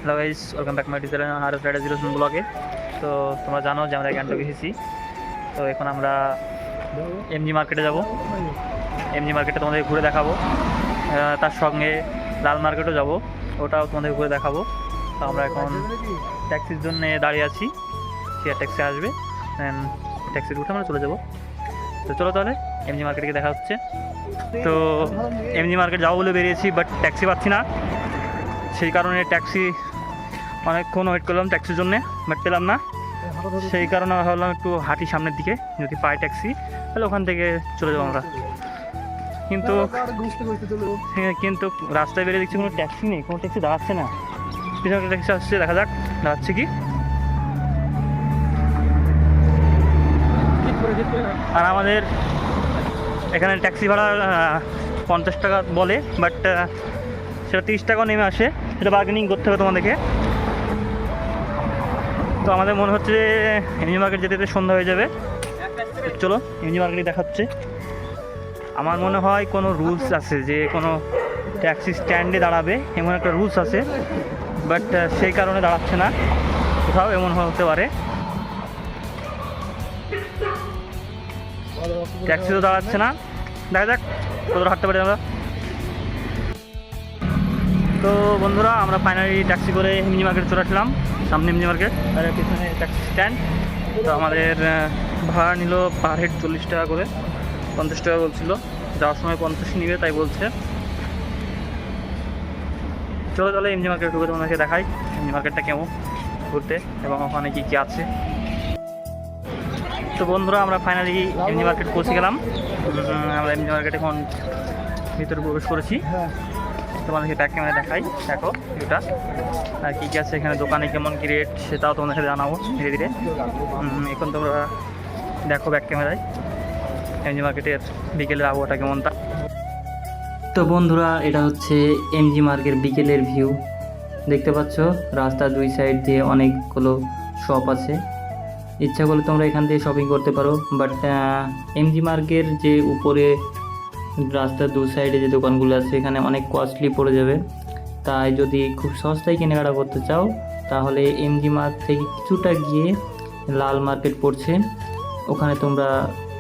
Hello guys, welcome back my channel আর rider 07 ব্লগে। তো তোমরা জানো যে আমরা গ্যাংটক এসেছি। তো এখন আমরা এমজি মার্কেটে যাব। এমজি মার্কেটে তোমাদের ঘুরে দেখাবো, তার সঙ্গে লাল মার্কেটও যাব, ওটাও তোমাদের ঘুরে দেখাবো। তো আমরা এখন ট্যাক্সির জন্য দাঁড়িয়ে আছি, শেয়ার ট্যাক্সি আসবে, ট্যাক্সির উঠে আমরা চলে যাব। তো চলো তাহলে এমজি মার্কেটে দেখা হচ্ছে। তো এমজি মার্কেট যাবো বলে বেরিয়েছি, বাট ট্যাক্সি পাচ্ছি না, সেই কারণে ট্যাক্সি অনেকক্ষণ ওয়েট করলাম ট্যাক্সির জন্যে, বাট পেলাম না। সেই কারণে ভাবলাম একটু হাঁটি সামনের দিকে, যদি পাই ট্যাক্সি তাহলে ওখান থেকে চলে যাবো আমরা। কিন্তু রাস্তায় বেরিয়ে দেখছি কোনো ট্যাক্সি নেই, কোনো ট্যাক্সি দাঁড়াচ্ছে না। পিছনে একটা ট্যাক্সি আসছে, দেখা যাক দাঁড়াচ্ছে কি। আর আমাদের এখানে ট্যাক্সি ভাড়া 50 টাকা বলে, বাট সেটা 30 টাকাও নেমে আসে, সেটা বার্গেনিং করতে হবে তোমাদেরকে। তো আমাদের মনে হচ্ছে যে এমজি মার্কেট যেতে যেতে সন্ধ্যা হয়ে যাবে। চলো এমজি মার্কেটে দেখাচ্ছে। আমার মনে হয় কোনো রুলস আছে যে কোনো ট্যাক্সি স্ট্যান্ডে দাঁড়াবে, এমন একটা রুলস আছে, বাট সেই কারণে দাঁড়াচ্ছে না, কোথাও এমন হতে পারে। ট্যাক্সি তো দাঁড়াচ্ছে না, দেখা যাক কোথাও হাঁটতে পারি আমরা। তো বন্ধুরা, আমরা ফাইনালি ট্যাক্সি করে এমজি মার্কেট চলে আসলাম। সামনে এমজি মার্কেট, আর পিছনে ট্যাক্সি স্ট্যান্ড। তো আমাদের ভাড়া নিল পার হেড 40 টাকা করে, 50 টাকা বলছিল, যাওয়ার সময় 50 নিবে তাই বলছে। চলো চলো এমজি মার্কেট ঢুকে তোমাদেরকে দেখাই এমজি মার্কেটটা কেমন ঘুরতে এবং ওখানে কী কী আছে। তো বন্ধুরা, আমরা ফাইনালি এমজি মার্কেট পৌঁছে গেলাম। আমরা এমজি মার্কেট এখন ভিতরে প্রবেশ করেছি। তোমাদেরকে ব্যাক ক্যামেরা দেখাই, দেখো ভিউটা, আর কী কী আছে এখানে, দোকানে কেমন কী রেট সেটাও তোমাদের সাথে জানাবো ধীরে ধীরে। এখন তোমরা দেখো ব্যাক ক্যামেরায় এমজি মার্কেটের বিকেলের আবহাওয়াটা কেমন তা। তো বন্ধুরা, এটা হচ্ছে এমজি মার্কেট বিকেলের ভিউ। দেখতে পাচ্ছ রাস্তার দুই সাইড দিয়ে অনেকগুলো শপ আছে, ইচ্ছা করলে তোমরা এখান থেকে শপিং করতে পারো। বাট এমজি মার্কেট যে উপরে রাস্তার দু সাইডে যে দোকানগুলো আছে এখানে অনেক কস্টলি পড়ে যাবে, তাই যদি খুব সস্তায় কেনাকাটা করতে চাও তাহলে এমজি মার্কেট থেকে কিছুটা গিয়ে লাল মার্কেট পড়ছে, ওখানে তোমরা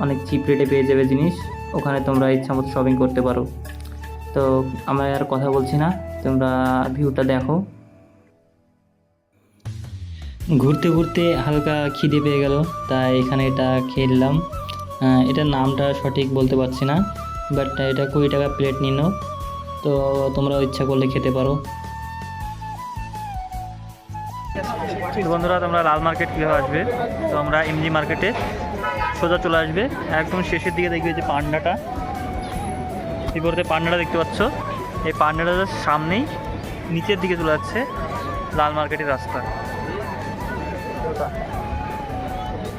অনেক চিপ রেটে পেয়ে যাবে জিনিস, ওখানে তোমরা ইচ্ছা মতো শপিং করতে পারো। তো আমরা আর কথা বলছি না, তোমরা ভিউটা দেখো। ঘুরতে ঘুরতে হালকা খিদে পেয়ে গেল, তাই এখানে এটা খেললাম। এটার নামটা সঠিক বলতে পারছি না, বাট এটা 20 টাকা প্লেট নিল, তো তোমরা ইচ্ছা করলে খেতে পারো। বন্ধুরা, তোমরা লাল মার্কেট কীভাবে আসবে, তো আমরা এমজি মার্কেটে সোজা চলে আসবে, একদম শেষের দিকে দেখবে যে পান্ডাটা, বিপরীতে পান্ডাটা দেখতে পাচ্ছ, এই পান্ডাটার সামনেই নিচের দিকে চলে যাচ্ছে লাল মার্কেটের রাস্তা।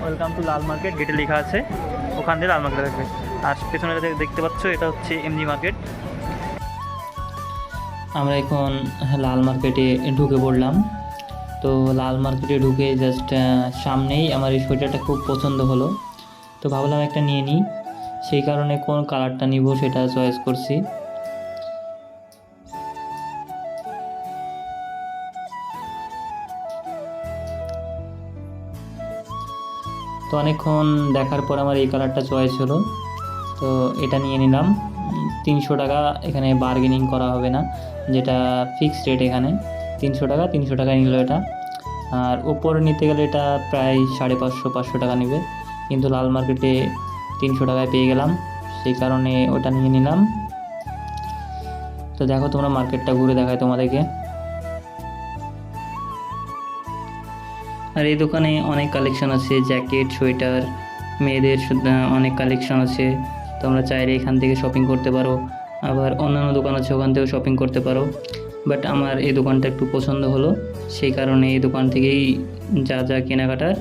ওয়েলকাম টু লাল মার্কেট গেটে লেখা আছে, ওখান থেকে লাল মার্কেট আসবে। আর পেছনে দেখতে পাচ্ছ এটা হচ্ছে এমজি মার্কেট। আমরা এখন লাল মার্কেটে ঢুকে পড়লাম। তো লাল মার্কেটে ঢুকে জাস্ট সামনেই আমার এই সোয়েটারটা খুব পছন্দ হলো, তো ভাবলাম একটা নিয়ে নিই, সেই কারণে কোন কালারটা নিব সেটা চয়েস করছি। তো অনেকক্ষণ দেখার পর আমার এই কালারটা চয়েস হলো, তো এটা নিয়ে নিলাম। 300 টাকা, এখানে বার্গেনিং করা হবে না, যেটা ফিক্সড রেট এখানে 300 টাকায় নিল এটা। আর ওপরে নিতে গেলে এটা প্রায় 550 টাকা নেবে, কিন্তু লাল মার্কেটে 300 টাকায় পেয়ে গেলাম, সেই কারণে ওটা নিয়ে নিলাম। তো দেখো তোমরা মার্কেটটা ঘুরে দেখায় তোমাদেরকে। আর এই দোকানে অনেক কালেকশন আছে, জ্যাকেট, সোয়েটার, মেয়েদের অনেক কালেকশন আছে, তোমরা চাইলে এখান থেকে শপিং করতে পারো। আবার অন্যান্য দোকান আছে, ওখান থেকেও শপিং করতে পারো, বাট আমার এই দোকানটা একটু পছন্দ হলো, সেই কারণে এই দোকান থেকেই যা যা কেনাকাটার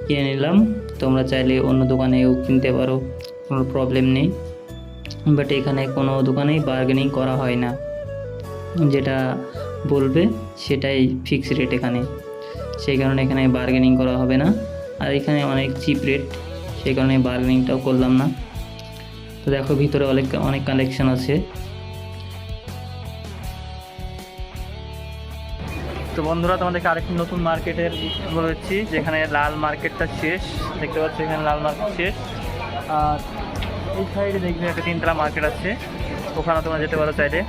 কিনে নিলাম। তোমরা চাইলে অন্য দোকানেও কিনতে পারো, কোনো প্রবলেম নেই, বাট এখানে কোনো দোকানেই বার্গেনিং করা হয় না, যেটা বলবে সেটাই ফিক্স রেট এখানে, সেই কারণে এখানে বার্গেনিং করা হবে না। আর এখানে অনেক চিপ রেট, সেই কারণে বার্গেনিংটাও করলাম না। তো দেখো ভিতরে অনেক কালেকশন আছে। তো বন্ধুরা, তোমাদেরকে আরেকটি নতুন মার্কেটের বলেছি, যেখানে লাল মার্কেটটা শেষ। দেখতে পাচ্ছ এখানে লাল মার্কেট শেষ। আর এই সাইডে দেখবে একটা 3তলা মার্কেট আছে, ওখানে তোমরা যেতে পারো চাইলে,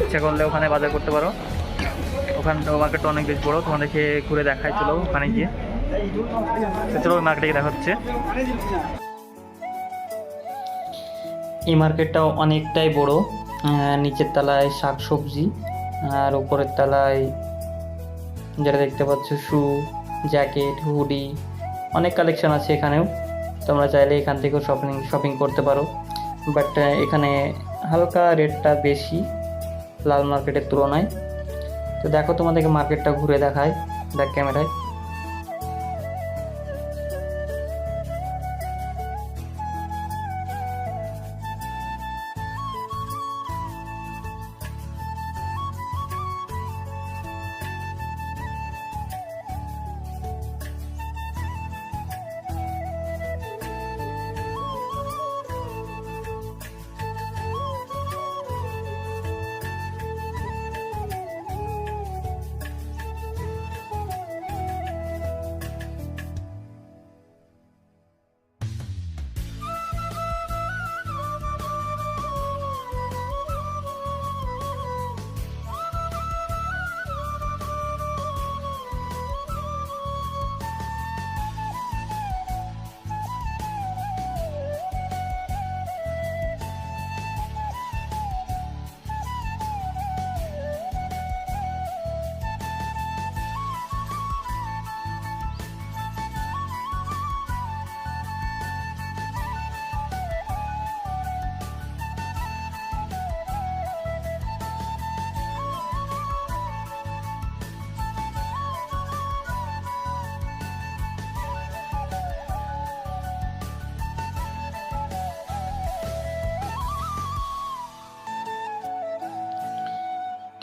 ইচ্ছা করলে ওখানে বাজার করতে পারো। ওখানটা মার্কেটটা অনেক বেশ বড়ো, তোমাদেরকে ঘুরে দেখাই, চলো ওখানে গিয়ে। চলো ওই মার্কেটে দেখা হচ্ছে। এই মার্কেটটাও অনেকটাই বড়। নিচের তলায় শাক সবজি, আর উপরের তলায় যেটা দেখতে পাচ্ছ শু, জ্যাকেট, হুডি, অনেক কালেকশন আছে এখানেও। তোমরা চাইলে এখান থেকেও শপিং করতে পারো, বাট এখানে হালকা রেটটা বেশি লাল মার্কেটের তুলনায়। তো দেখো, তোমাদেরকে মার্কেটটা ঘুরে দেখায়, দেখ ক্যামেরায়।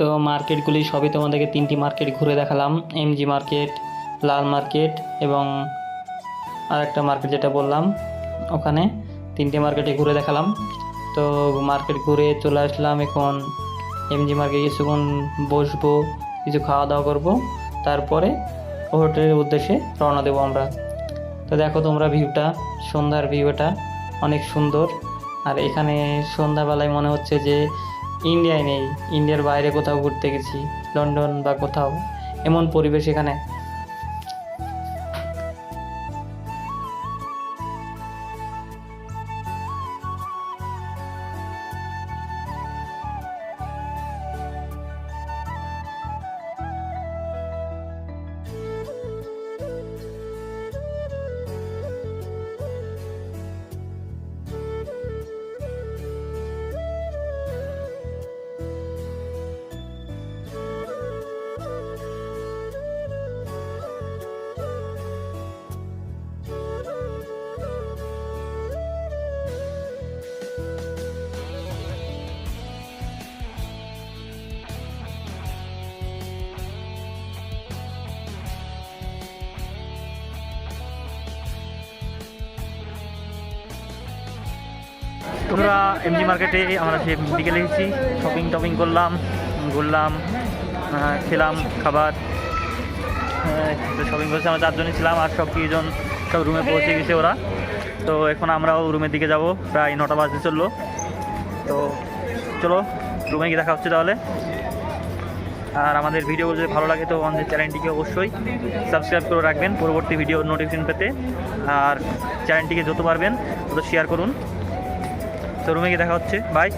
তো মার্কেটগুলি সবই তোমাদেরকে 3টি মার্কেট ঘুরে দেখালাম, এমজি মার্কেট, লাল মার্কেট এবং আরেকটা মার্কেট যেটা বললাম, ওখানে 3টে মার্কেটে ঘুরে দেখালাম। তো মার্কেট ঘুরে চলে আসলাম, এখন এমজি মার্কেটে কিছুক্ষণ বসবো, কিছু খাওয়া দাওয়া করবো, তারপরে হোটেলের উদ্দেশ্যে রওনা দেবো আমরা। তো দেখো তোমরা ভিউটা, সন্ধ্যার ভিউটা অনেক সুন্দর। আর এখানে সন্ধ্যাবেলায় মনে হচ্ছে যে ইন্ডিয়ায় নেই, ইন্ডিয়ার বাইরে কোথাও ঘুরতে গেছি, লন্ডন বা কোথাও, এমন পরিবেশ এখানে। তোমরা এমজি মার্কেটে আমরা সে বিকেলে এসেছি, শপিং করলাম, ঘুরলাম, খেলাম খাবার, শপিং করছি। আমরা 4 জনই ছিলাম, আর সব রুমে পৌঁছে গেছে ওরা। তো এখন আমরাও রুমের দিকে যাব, প্রায় 9টা বাজতে চললো। তো চলো রুমে গিয়ে দেখা হচ্ছে তাহলে। আর আমাদের ভিডিও যদি ভালো লাগে তো আমাদের চ্যানেলটিকে অবশ্যই সাবস্ক্রাইব করে রাখবেন পরবর্তী ভিডিও নোটিফিকেশন পেতে। আর চ্যানেলটিকে যত পারবেন তত শেয়ার করুন। তো রুমে গিয়ে দেখা হচ্ছে, বাই।